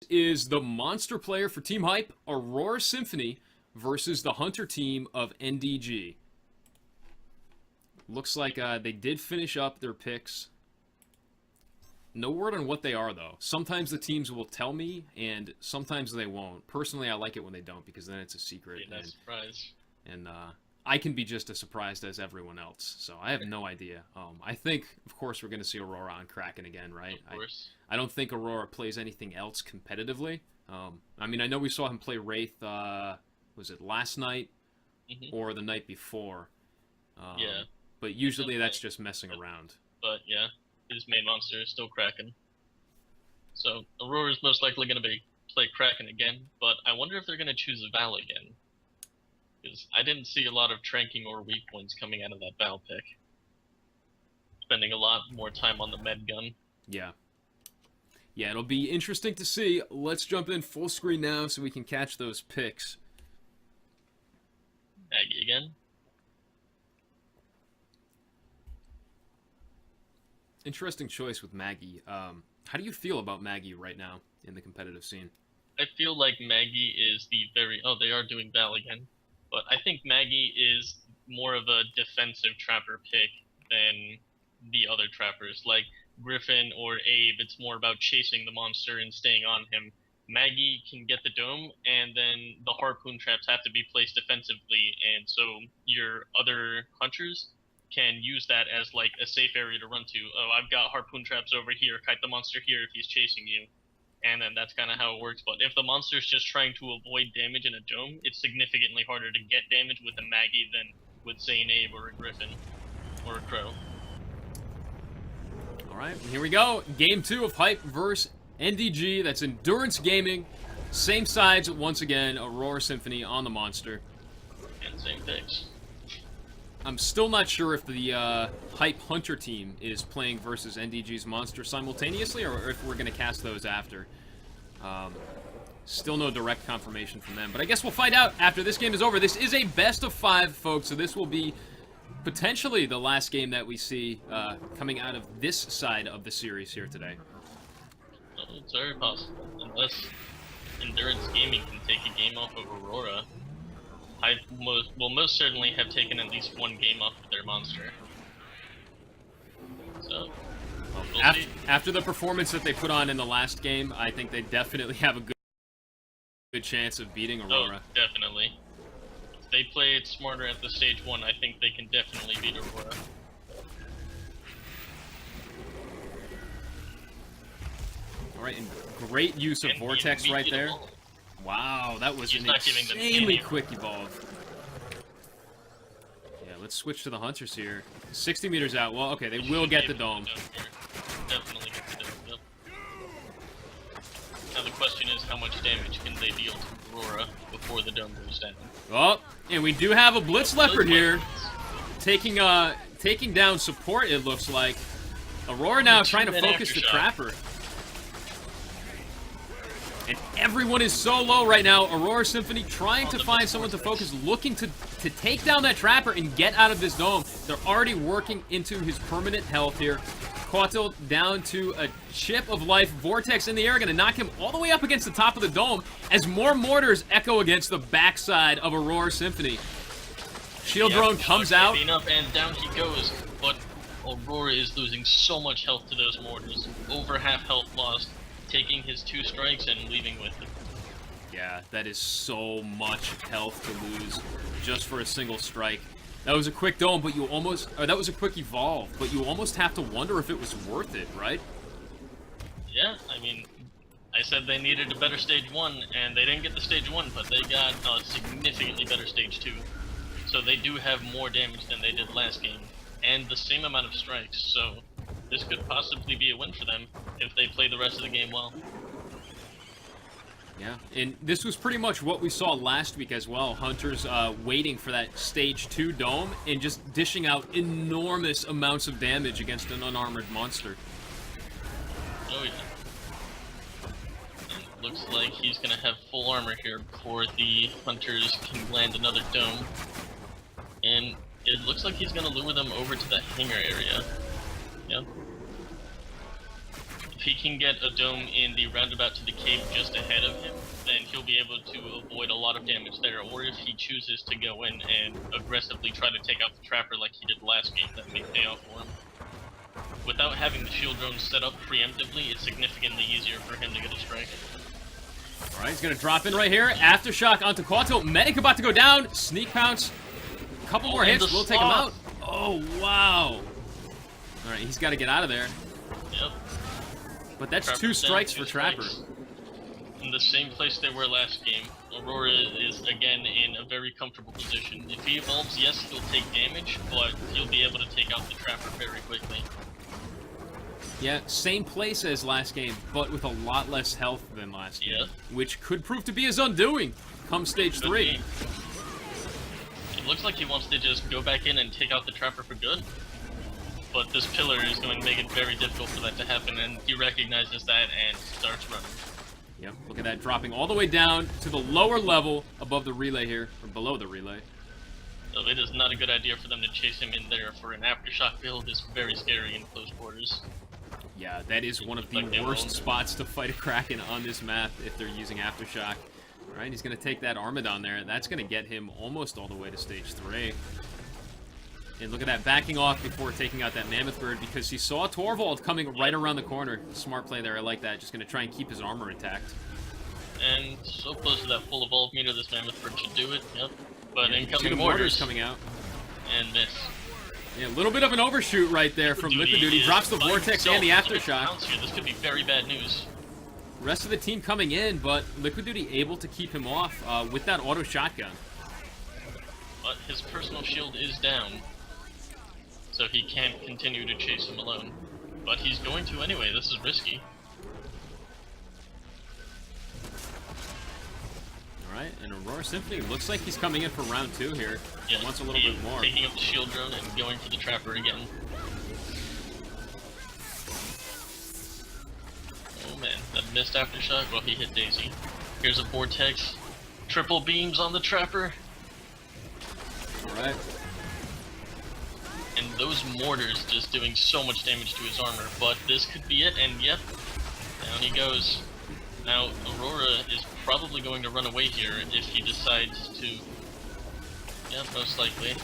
Is the monster player for Team Hype, Aurora Symphony, versus the Hunter team of nDG. Looks like they did finish up their picks. No word on what they are, though. Sometimes the teams will tell me, and sometimes they won't. Personally, I like it when they don't, because then it's a secret. Yeah, that's surprise. And I can be just as surprised as everyone else. So I have no idea. I think, of course, we're going to see Aurora on Kraken again, right? Of course. I don't think Aurora plays anything else competitively. I mean, I know we saw him play Wraith, was it last night or the night before? Yeah. But usually that's just messing around. But yeah, his main monster is still Kraken. So Aurora's most likely going to play Kraken again, but I wonder if they're going to choose Val again. Because I didn't see a lot of tranking or weak points coming out of that Val pick. Spending a lot more time on the med gun. Yeah. Yeah, it'll be interesting to see. Let's jump in full screen now so we can catch those picks. Maggie again. Interesting choice with Maggie. How do you feel about Maggie right now in the competitive scene? I feel like Maggie is the very... Oh, they are doing Val again. But I think Maggie is more of a defensive trapper pick than the other trappers. Like Griffin or Abe, it's more about chasing the monster and staying on him. Maggie can get the dome, and then the harpoon traps have to be placed defensively, and so your other hunters can use that as like a safe area to run to. Oh, I've got harpoon traps over here, kite the monster here if he's chasing you. And then that's kind of how it works. But if the monster's just trying to avoid damage in a dome, it's significantly harder to get damage with a Maggie than with, say, an Abe or a Griffin or a Crow. All right, here we go. Game 2 of Hype versus nDG. That's Endurance Gaming. Same sides once again. Aurora Symphony on the monster. And same picks. I'm still not sure if the Hype Hunter team is playing versus nDG's monster simultaneously, or if we're going to cast those after. Still no direct confirmation from them, but I guess we'll find out after this game is over. This is a best of 5, folks, so this will be potentially the last game that we see coming out of this side of the series here today. Well, it's very possible, unless Endurance Gaming can take a game off of Aurora. I will most certainly have taken at least one game off of their monster. So, after the performance that they put on in the last game, I think they definitely have a good chance of beating Aurora. Oh, definitely. If they play it smarter at the stage 1, I think they can definitely beat Aurora. Alright, and great use of Vortex right there. Wow, that was an insanely quick evolve. Yeah, let's switch to the Hunters here. 60 meters out. Well, okay, they will get the dome. Definitely get the dome, yep. Now the question is, how much damage can they deal to Aurora before the dome goes down? Oh, and we do have a Blitz Leopard here. Taking down support, it looks like. Aurora now trying to focus the Trapper. And everyone is so low right now. Aurora Symphony trying to find someone to focus, looking to take down that Trapper and get out of this dome. They're already working into his permanent health here. Quatil down to a chip of life. Vortex in the air, going to knock him all the way up against the top of the dome as more mortars echo against the backside of Aurora Symphony. Shield drone comes out. And down he goes, but Aurora is losing so much health to those mortars. Over half health lost. Taking his 2 strikes and leaving with it. Yeah, that is so much health to lose just for a single strike. That was a quick dome, but you almost... Or that was a quick evolve, but you almost have to wonder if it was worth it, right? Yeah, I mean, I said they needed a better stage 1, and they didn't get the stage 1, but they got a significantly better stage 2. So they do have more damage than they did last game, and the same amount of strikes, so... This could possibly be a win for them if they play the rest of the game well. Yeah, and this was pretty much what we saw last week as well. Hunters waiting for that stage 2 dome and just dishing out enormous amounts of damage against an unarmored monster. Oh yeah. And it looks like he's going to have full armor here before the Hunters can land another dome. And it looks like he's going to lure them over to the hangar area. Yep. If he can get a dome in the roundabout to the cave just ahead of him, then he'll be able to avoid a lot of damage there. Or if he chooses to go in and aggressively try to take out the trapper like he did last game, that may pay off for him. Without having the shield drone set up preemptively, it's significantly easier for him to get a strike. Alright, he's gonna drop in right here. Aftershock onto Quanto. Medic about to go down. Sneak pounce. A couple more hits. We'll take him out. Oh, wow. Alright, he's got to get out of there. Yep. But that's Trapper's 2 down, strikes 2 for Trapper. In the same place they were last game. Aurora is again in a very comfortable position. If he evolves, yes, he'll take damage, but he'll be able to take out the Trapper very quickly. Yeah, same place as last game, but with a lot less health than last game. Which could prove to be his undoing come stage 3. It looks like he wants to just go back in and take out the Trapper for good. But this pillar is going to make it very difficult for that to happen, and he recognizes that and starts running. Yep, look at that, dropping all the way down to the lower level above the relay here, or below the relay. So it is not a good idea for them to chase him in there, for an Aftershock build is very scary in close quarters. Yeah, that is one of the worst spots to fight a Kraken on this map if they're using Aftershock. Alright, he's going to take that Armadon there, and that's going to get him almost all the way to stage 3. And look at that, backing off before taking out that Mammoth Bird because he saw Torvald coming right around the corner. Smart play there, I like that. Just going to try and keep his armor intact. And so close to that full evolve meter, this Mammoth Bird should do it, yep. But yeah, incoming mortars coming out. And miss. Yeah, a little bit of an overshoot right there from Liquid Duty. Drops the Vortex and the Aftershock. This could be very bad news. Rest of the team coming in, but Liquid Duty able to keep him off with that auto shotgun. But his personal shield is down, so he can't continue to chase him alone. But he's going to anyway, this is risky. Alright, and Aurora Symphony looks like he's coming in for round 2 here. Yeah, wants a little bit more. Taking up the shield drone and going for the Trapper again. Oh man, that missed Aftershock. Well, he hit Daisy. Here's a Vortex. Triple beams on the Trapper. Alright. And those mortars just doing so much damage to his armor. But this could be it, and yep, down he goes. Now, Aurora is probably going to run away here if he decides to... Yeah, most likely.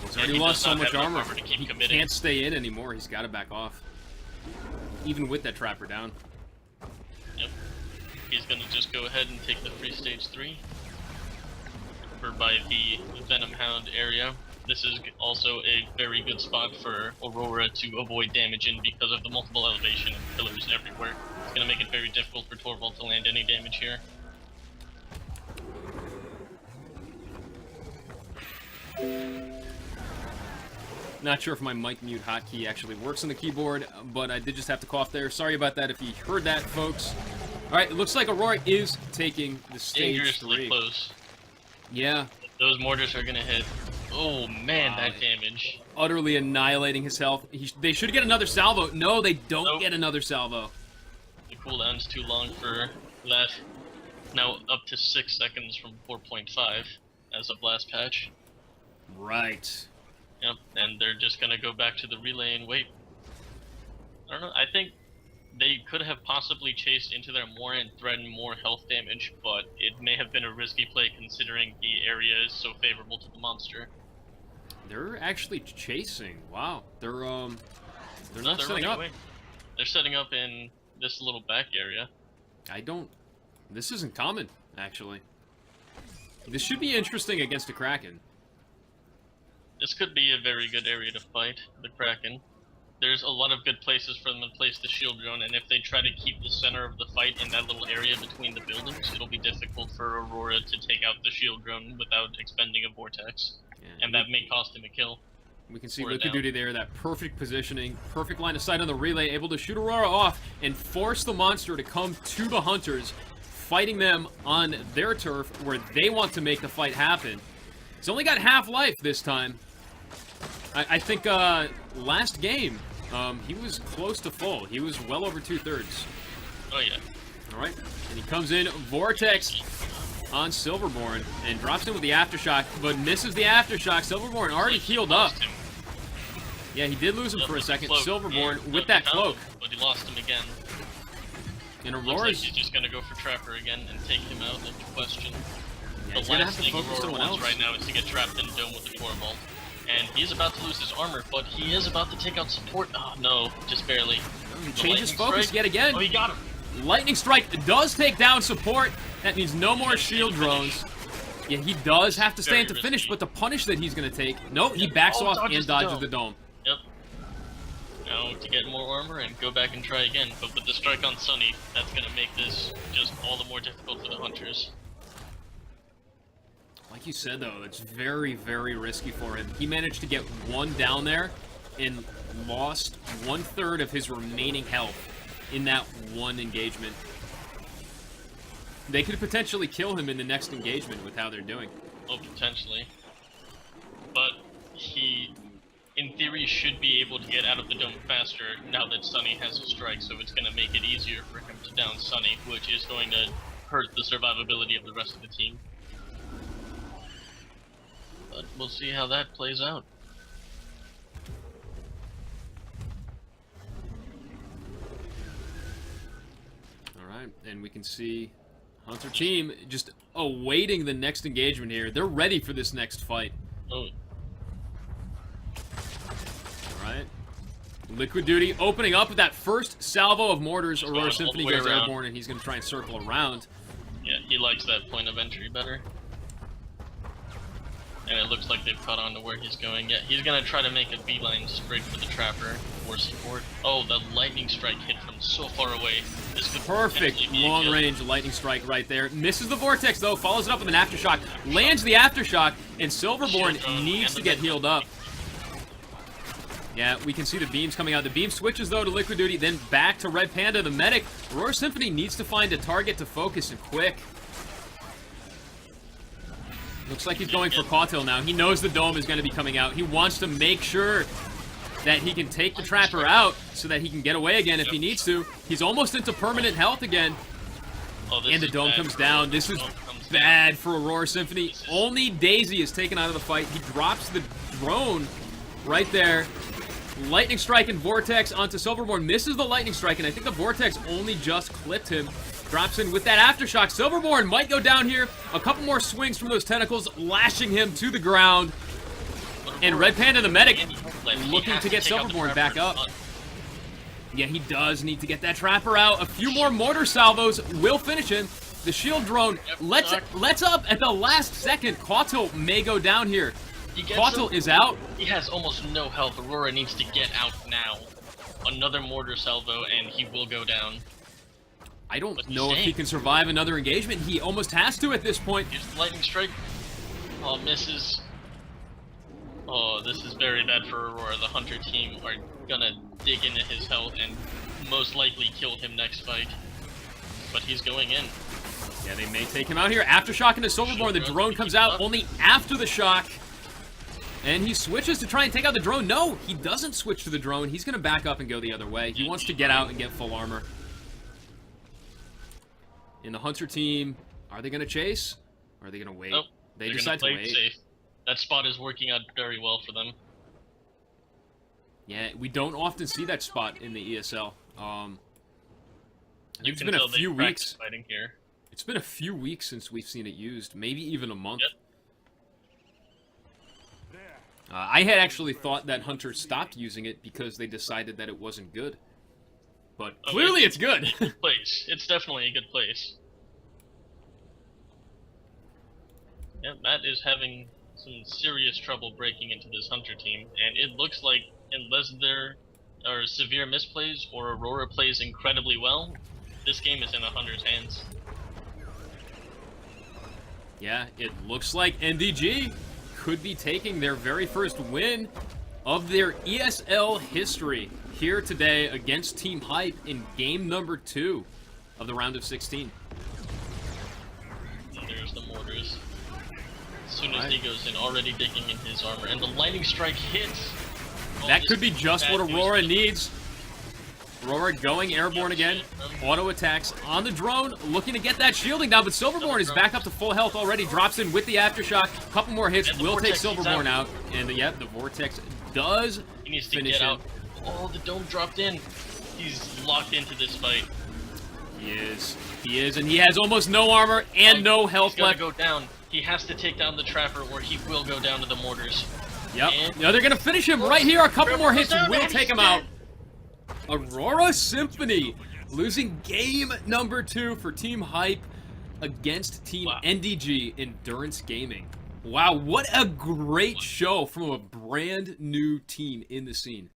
He's already lost so much armor. He can't stay in anymore. He's got to back off. Even with that Trapper down. Yep. He's going to just go ahead and take the free stage 3. Or by the Venom Hound area. This is also a very good spot for Aurora to avoid damage in because of the multiple elevation and pillars everywhere. It's going to make it very difficult for Torvald to land any damage here. Not sure if my mic mute hotkey actually works on the keyboard, but I did just have to cough there. Sorry about that if you heard that, folks. Alright, it looks like Aurora is taking the stage Dangerously 3. Close. Yeah. Those mortars are going to hit. Oh man, that damage. Utterly annihilating his health. They should get another salvo. No, they don't get another salvo. The cooldown's too long for that. Now up to 6 seconds from 4.5 as a blast patch. Right. Yep, and they're just gonna go back to the relay and wait. I don't know, I think they could have possibly chased into there more and threatened more health damage, but it may have been a risky play considering the area is so favorable to the monster. They're actually chasing. Wow. They're They're not setting up. away. They're setting up in this little back area. This isn't common, actually. This should be interesting against a Kraken. This could be a very good area to fight, the Kraken. There's a lot of good places for them to place the shield drone, and if they try to keep the center of the fight in that little area between the buildings, it'll be difficult for Aurora to take out the shield drone without expending a vortex. Yeah, and that may cost him a kill. We can see Liquid Duty there, that perfect positioning, perfect line of sight on the relay, able to shoot Aurora off and force the monster to come to the Hunters, fighting them on their turf where they want to make the fight happen. He's only got half life this time. I think last game, he was close to full. He was well over 2/3. Oh, yeah. All right. And he comes in, Vortex on Silverborn, and drops in with the Aftershock, but misses the Aftershock. Silverborn already healed up. Yeah, he did lose him for a second. Cloak. Silverborn Yeah, with that he found cloak. him, but he lost him again. And Looks like Aurora's... he's just gonna go for Trapper again and take him out, no question. Yeah, The he's gonna last have to thing focus Aurora someone wants else. right now is to get trapped in Dome with the Core Vault. And he's about to lose his armor, but he is about to take out support. Oh no, just barely. He The changes lightning focus strike. yet again. Oh, he got him. Lightning Strike does take down support. That means no more shield drones. Yeah, he does have to stay into Very finish, risky. but the punish that he's going to take... No, he backs Oh, off and dodges the dodges dome. the dome. Yep. Now to get more armor and go back and try again. But with the strike on Sunny, that's gonna make this just all the more difficult for the hunters. Like you said, though, it's very, very risky for him. He managed to get one down there and lost 1/3 of his remaining health in that one engagement. They could potentially kill him in the next engagement with how they're doing. Well, potentially. But he, in theory, should be able to get out of the dome faster now that Sunny has a strike, so it's going to make it easier for him to down Sunny, which is going to hurt the survivability of the rest of the team. But we'll see how that plays out. Alright, and we can see Hunter team just awaiting the next engagement here. They're ready for this next fight. Oh, Alright. Liquid Duty opening up with that first salvo of mortars. He's Aurora going Symphony all the way goes around. airborne, and he's going to try and circle around. yeah, he likes that point of entry better. And it looks like they've caught on to where he's going. Yeah, he's gonna try to make a beeline straight for the Trapper for support. Oh, the lightning strike hit from so far away. This could Perfect potentially be a kill. long-range lightning strike right there. Misses the Vortex, though. Follows it up with an Aftershock. Lands the Aftershock, and Silverborn Shield needs and to the get death healed up. Yeah, we can see the beams coming out. The beam switches, though, to Liquid Duty, then back to Red Panda, the medic. Aurora Symphony needs to find a target to focus and quick. Looks like he's going for Cautil now. He knows the dome is going to be coming out. He wants to make sure that he can take the Trapper out so that he can get away again if he needs to. He's almost into permanent health again. Oh, this And the is dome bad comes for down. Aurora. This is Dome comes bad down. for Aurora Symphony. Only Daisy is taken out of the fight. He drops the drone right there. Lightning Strike and Vortex onto Silverborn. Misses the Lightning Strike, and I think the Vortex only just clipped him. Drops in with that Aftershock. Silverborn might go down here. A couple more swings from those tentacles, lashing him to the ground. And Red Panda, the medic, looking to get Silverborn back up. Yeah, he does need to get that Trapper out. A few more mortar salvos will finish him. The shield drone lets up at the last second. Cautil may go down here. Cautil is out. He has almost no health. Aurora needs to get out now. Another mortar salvo, and he will go down. I don't know if he can survive another engagement. He almost has to at this point. Here's the lightning strike. Oh, misses. Oh, this is very bad for Aurora. The Hunter team are gonna dig into his health and most likely kill him next fight. But he's going in. Yeah, they may take him out here. Aftershock into Silverborn. The drone comes out only after the shock. And he switches to try and take out the drone. No, he doesn't switch to the drone. He's gonna back up and go the other way. He wants to get out and get full armor. In the Hunter team, are they going to chase? Or are they going to wait? Nope. They They're decide to gonna play wait. it safe. That spot is working out very well for them. Yeah, we don't often see that spot in the ESL. You It's can been a tell few they practice weeks. fighting here. It's been a few weeks since we've seen it used. Maybe even a month. Yep. I had actually thought that Hunter stopped using it because they decided that it wasn't good. But Oh, clearly it's good. a good place. It's definitely a good place. Yeah, Matt is having some serious trouble breaking into this Hunter team, and it looks like unless there are severe misplays or Aurora plays incredibly well, this game is in a Hunter's hands. Yeah, it looks like nDG could be taking their very first win of their ESL history here today against Team Hype in game number 2 of the round of 16. And there's the mortars. As soon as he goes in, already digging in his armor, and the lightning strike hits. Oh, That this could be is just bad what news Aurora for them. needs. Aurora going airborne again. Auto attacks on the drone, looking to get that shielding down, but Silverborn is back up to full health already. Drops in with the aftershock. Couple more hits will take Silverborn out. And yep, the Vortex does He needs to finish get him. out. Oh, the dome dropped in. He's locked into this fight. He is, and he has almost no armor and no health He's gotta left. go down. He has to take down the Trapper or he will go down to the mortars. Yep. And No, they're gonna finish him right here. A couple Trapper more goes hits down, will and take he's him out. Aurora Symphony losing game number 2 for Team Hype against Team nDG Endurance Gaming. Wow, what a great show from a brand new team in the scene.